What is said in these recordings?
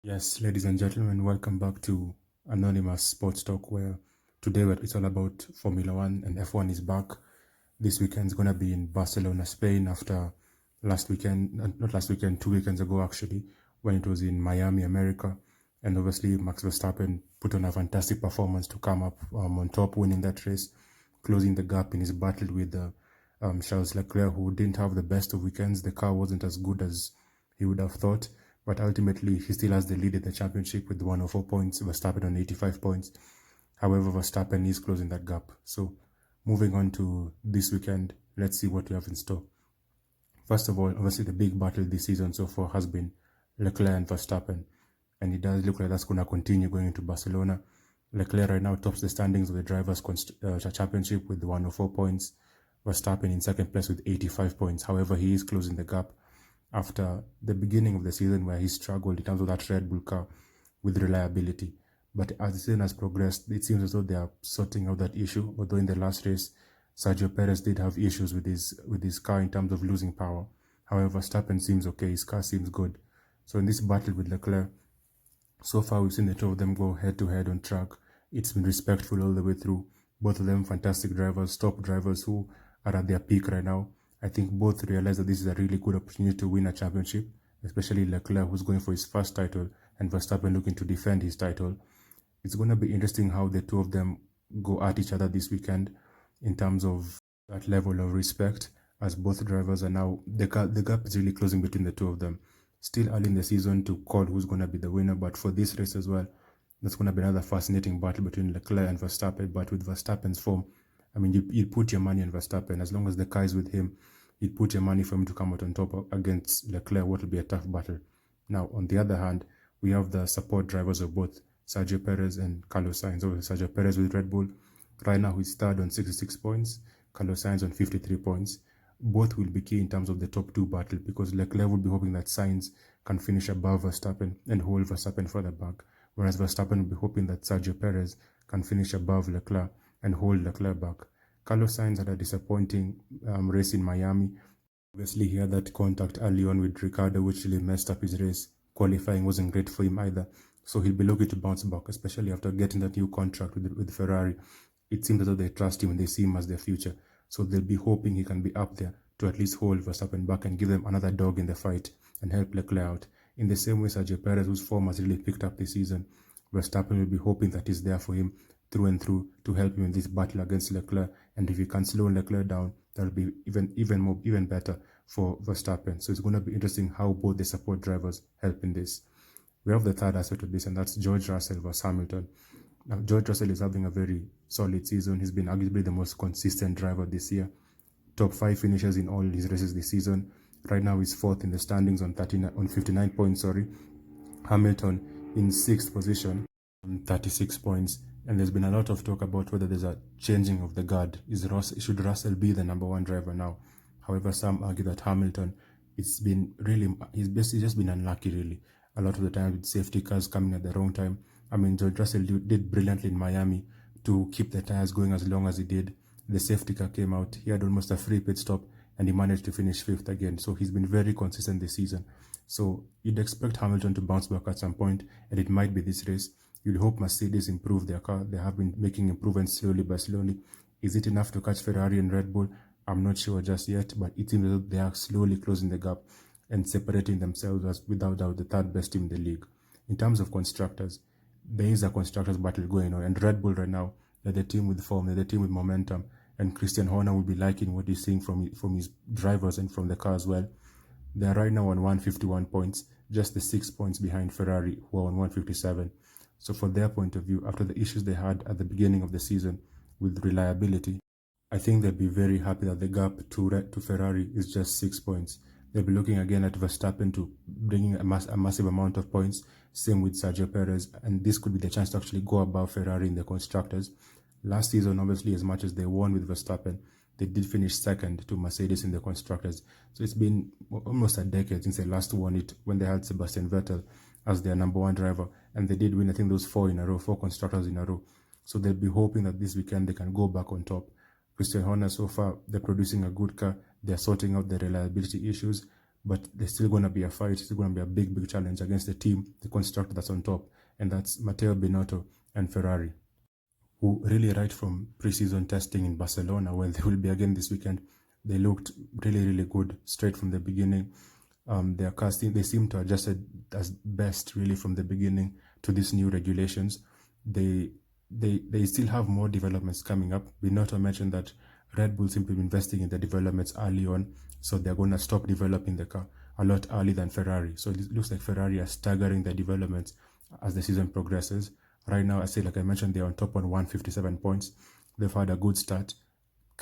Yes, ladies and gentlemen, welcome back to Anonymous Sports Talk, where today it's all about Formula One and F1 is back. This weekend is going to be in Barcelona, Spain, after last weekend, not last weekend, 2 weekends ago actually, when it was in Miami, America. And obviously, Max Verstappen put on a fantastic performance to come up on top, winning that race, closing the gap in his battle with Charles Leclerc, who didn't have the best of weekends. The car wasn't as good as he would have thought. But ultimately, he still has the lead in the championship with 104 points, Verstappen on 85 points. However, Verstappen is closing that gap. So, moving on to this weekend, let's see what we have in store. First of all, obviously the big battle this season so far has been Leclerc and Verstappen. And it does look like that's going to continue going into Barcelona. Leclerc right now tops the standings of the Drivers' Championship with 104 points. Verstappen in second place with 85 points. However, he is closing the gap after the beginning of the season where he struggled in terms of that Red Bull car with reliability. But as the season has progressed, it seems as though they are sorting out that issue. Although in the last race, Sergio Perez did have issues with his car in terms of losing power. However, Verstappen seems okay. His car seems good. So in this battle with Leclerc, so far we've seen the two of them go head-to-head on track. It's been respectful all the way through. Both of them fantastic drivers, top drivers who are at their peak right now. I think both realize that this is a really good opportunity to win a championship, especially Leclerc, who's going for his first title, and Verstappen looking to defend his title. It's going to be interesting how the two of them go at each other this weekend in terms of that level of respect, as both drivers are now, the gap is really closing between the two of them. Still early in the season to call who's going to be the winner, but for this race as well, that's going to be another fascinating battle between Leclerc and Verstappen. But with Verstappen's form, I mean, you put your money on Verstappen. As long as the car is with him, you'd put your money for him to come out on top against Leclerc, what will be a tough battle. Now, on the other hand, we have the support drivers of both Sergio Perez and Carlos Sainz. Sergio Perez with Red Bull, right now he's third on 66 points, Carlos Sainz on 53 points. Both will be key in terms of the top two battle, because Leclerc will be hoping that Sainz can finish above Verstappen and hold Verstappen further back, whereas Verstappen will be hoping that Sergio Perez can finish above Leclerc and hold Leclerc back. Carlos Sainz had a disappointing race in Miami. Obviously, he had that contact early on with Ricciardo, which really messed up his race. Qualifying wasn't great for him either. So he'll be looking to bounce back, especially after getting that new contract with Ferrari. It seems as though they trust him and they see him as their future. So they'll be hoping he can be up there to at least hold Verstappen back and give them another dog in the fight and help Leclerc out. In the same way, Sergio Perez, whose form has really picked up this season, Verstappen will be hoping that he's there for him through and through to help him in this battle against Leclerc. And if he can slow Leclerc down, that'll be even better for Verstappen. So it's going to be interesting how both the support drivers help in this. We have the third aspect of this, and that's George Russell versus Hamilton. Now, George Russell is having a very solid season. He's been arguably the most consistent driver this year. Top 5 finishes in all his races this season. Right now, he's fourth in the standings on 59 points. Hamilton in 6th position on 36 points. And there's been a lot of talk about whether there's a changing of the guard. Should Russell be the number 1 driver now? However, some argue that Hamilton, he's basically just been unlucky, really. A lot of the time with safety cars coming at the wrong time. I mean, George Russell did brilliantly in Miami to keep the tires going as long as he did. The safety car came out. He had almost a free pit stop, and he managed to finish 5th again. So he's been very consistent this season. So you'd expect Hamilton to bounce back at some point, and it might be this race. You'd hope Mercedes improve their car. They have been making improvements slowly by slowly. Is it enough to catch Ferrari and Red Bull? I'm not sure just yet, but it seems that they are slowly closing the gap and separating themselves as, without doubt, the third best team in the league. In terms of constructors, there is a constructors battle going on, and Red Bull right now, they're the team with form, they're the team with momentum, and Christian Horner will be liking what he's seeing from his drivers and from the car as well. They are right now on 151 points, just the 6 points behind Ferrari, who are on 157. So from their point of view, after the issues they had at the beginning of the season with reliability, I think they'll be very happy that the gap to Ferrari is just 6 points. They'll be looking again at Verstappen to bringing a massive amount of points. Same with Sergio Perez, and this could be the chance to actually go above Ferrari in the constructors. Last season, obviously, as much as they won with Verstappen, they did finish second to Mercedes in the constructors. So it's been almost a decade since they last won it, when they had Sebastian Vettel as their number 1 driver, and they did win, I think, those 4 constructors in a row. So they'll be hoping that this weekend they can go back on top. Christian Horner, so far, they're producing a good car. They're sorting out the reliability issues, but there's still going to be a fight. It's still going to be a big challenge against the team, the constructor that's on top, and that's Matteo Binotto and Ferrari, who really, right from preseason testing in Barcelona, where they will be again this weekend, they looked really good straight from the beginning. Their casting, they seem to adjust as best really from the beginning to these new regulations. They still have more developments coming up. Binotto mentioned that Red Bull seem to be investing in the developments early on, so they're going to stop developing the car a lot earlier than Ferrari. So it looks like Ferrari are staggering their developments as the season progresses. Right now, like I mentioned, they're on top on 157 points. They've had a good start.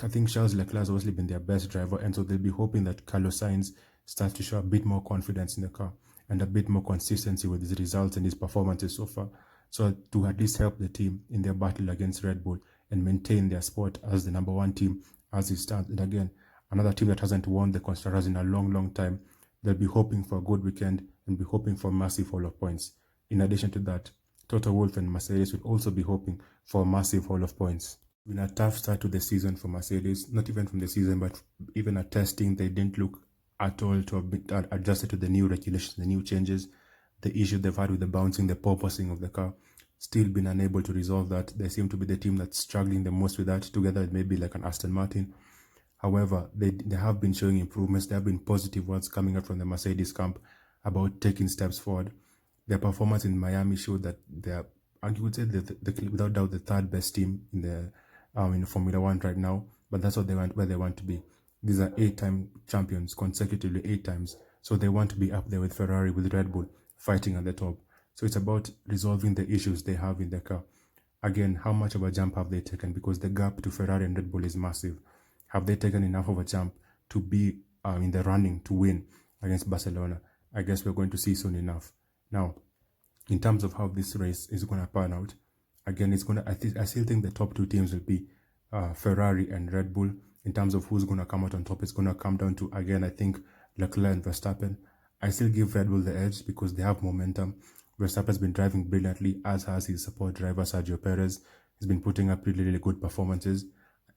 I think Charles Leclerc has obviously been their best driver, and so they'll be hoping that Carlos Sainz starts to show a bit more confidence in the car and a bit more consistency with his results and his performances so far, so to at least help the team in their battle against Red Bull and maintain their spot as the #1 team as it stands. And again, another team that hasn't won the Constructors in a long time. They'll be hoping for a good weekend and be hoping for a massive haul of points. In addition to that, Toto Wolff and Mercedes will also be hoping for a massive haul of points. In a tough start to the season for Mercedes, not even from the season, but even at testing, they didn't look at all to have been adjusted to the new regulations, the new changes, the issue they've had with the bouncing, the porpoising of the car. Still been unable to resolve that. They seem to be the team that's struggling the most with that, together with maybe like an Aston Martin. However, they have been showing improvements. There have been positive words coming out from the Mercedes camp about taking steps forward. Their performance in Miami showed that they're, I would say, without doubt, the third best team in the Formula One right now. But that's what they want, where they want to be. These are 8-time champions consecutively, 8 times. So they want to be up there with Ferrari, with Red Bull, fighting at the top. So it's about resolving the issues they have in the car. Again, how much of a jump have they taken? Because the gap to Ferrari and Red Bull is massive. Have they taken enough of a jump to be in the running to win against Barcelona? I guess we're going to see soon enough. Now, in terms of how this race is going to pan out, again, I still think the top 2 teams will be Ferrari and Red Bull. In terms of who's going to come out on top, it's going to come down to, again, I think Leclerc and Verstappen. I still give Red Bull the edge because they have momentum. Verstappen's been driving brilliantly, as has his support driver, Sergio Perez. He's been putting up really good performances.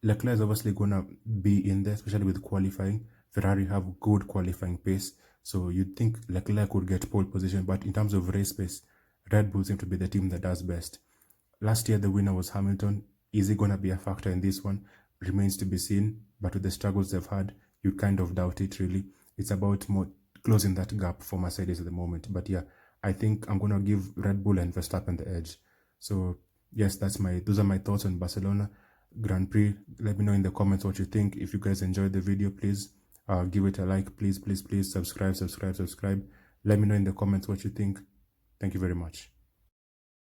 Leclerc is obviously going to be in there, especially with qualifying. Ferrari have good qualifying pace, so you'd think Leclerc could get pole position, but in terms of race pace, Red Bull seem to be the team that does best. Last year, the winner was Hamilton. Is he going to be a factor in this one? Remains to be seen, but with the struggles they've had, you kind of doubt it, really. It's about more closing that gap for Mercedes at the moment. But yeah, I think I'm going to give Red Bull and Verstappen the edge. So yes, those are my thoughts on Barcelona Grand Prix. Let me know in the comments what you think. If you guys enjoyed the video, please give it a like. Please subscribe. Let me know in the comments what you think. Thank you very much.